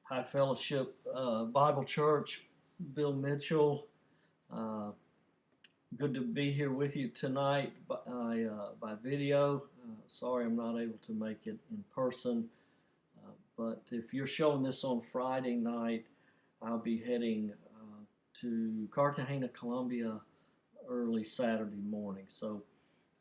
High Fellowship Bible Church, Bill Mitchell. Uh, Good to be here with you tonight by video. Sorry I'm not able to make it in person, but if you're showing this on Friday night, I'll be heading to Cartagena, Colombia early Saturday morning. So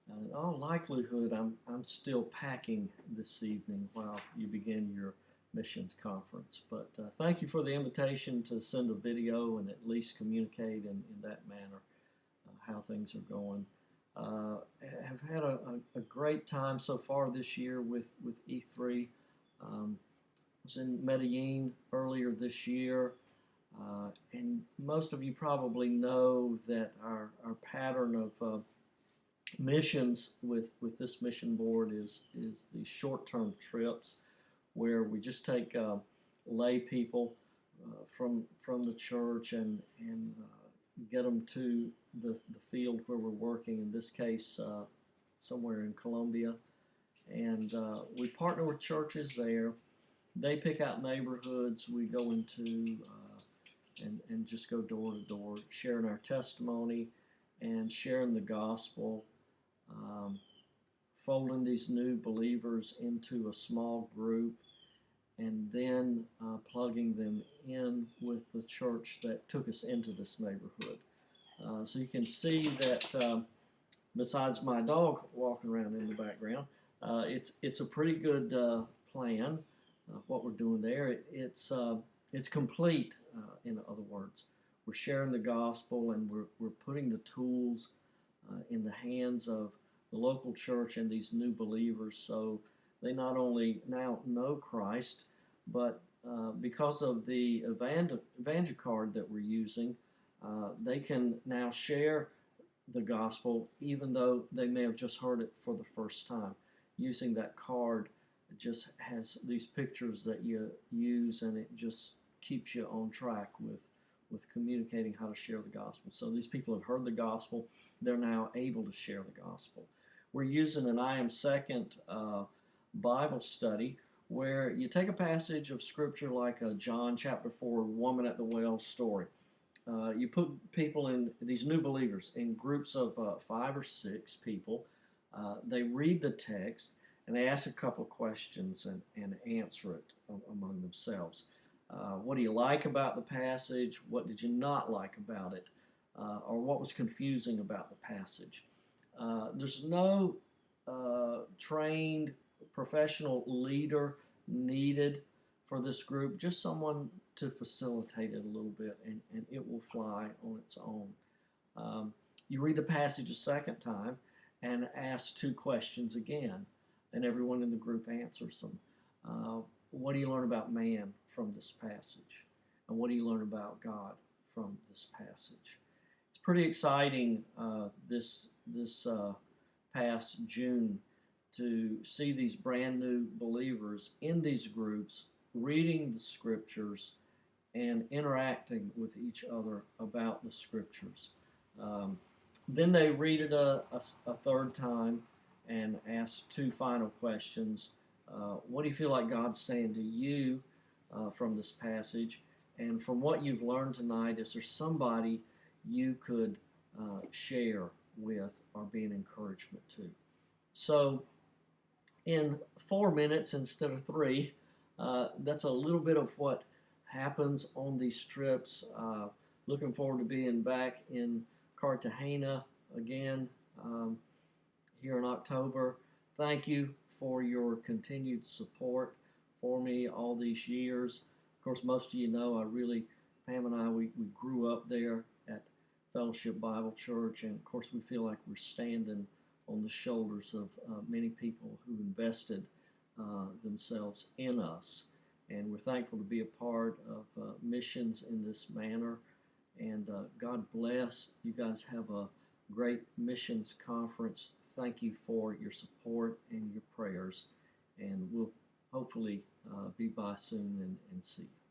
in all likelihood, I'm still packing this evening while you begin your missions conference. But thank you for the invitation to send a video and at least communicate in that manner how things are going. Have had a great time so far this year with E3. Was in Medellin earlier this year. And most of you probably know that our pattern of missions with this mission board is the short-term trips where we just take lay people from the church and get them to the field where we're working, in this case somewhere in Colombia, and we partner with churches there. They pick out neighborhoods we go into and just go door to door sharing our testimony and sharing the gospel, folding these new believers into a small group, and then plugging them in with the church that took us into this neighborhood. So you can see that besides my dog walking around in the background, it's a pretty good plan. What we're doing there, it's complete. In other words, we're sharing the gospel and we're putting the tools in the hands of the local church and these new believers, so they not only now know Christ, but because of the EvangeCard that we're using, they can now share the gospel even though they may have just heard it for the first time. Using that card, it just has these pictures that you use, and it just keeps you on track with communicating how to share the gospel. So these people have heard the gospel. They're now able to share the gospel. We're using an I Am Second Bible study where you take a passage of scripture like John chapter 4, woman at the well story. You put people in, these new believers, in groups of 5 or 6 people. They read the text and they ask a couple of questions and answer it among themselves. What do you like about the passage? What did you not like about it? Or what was confusing about the passage? There's no trained professional leader needed for this group, just someone to facilitate it a little bit, and it will fly on its own. You read the passage a second time and ask 2 questions again, and everyone in the group answers them. What do you learn about man from this passage? And what do you learn about God from this passage? It's pretty exciting this past June to see these brand new believers in these groups reading the scriptures and interacting with each other about the scriptures. Then they read it a third time and ask 2 final questions. What do you feel like God's saying to you from this passage? And from what you've learned tonight, is there somebody you could share with or be an encouragement to? So in 4 minutes instead of 3, that's a little bit of what happens on these trips. Looking forward to being back in Cartagena again here in October. Thank you for your continued support for me all these years. Of course, most of you know Pam and I, we grew up there at Fellowship Bible Church, and of course we feel like we're standing on the shoulders of many people who invested themselves in us. And we're thankful to be a part of missions in this manner. And God bless. You guys have a great missions conference. Thank you for your support and your prayers. And we'll hopefully be by soon and see you.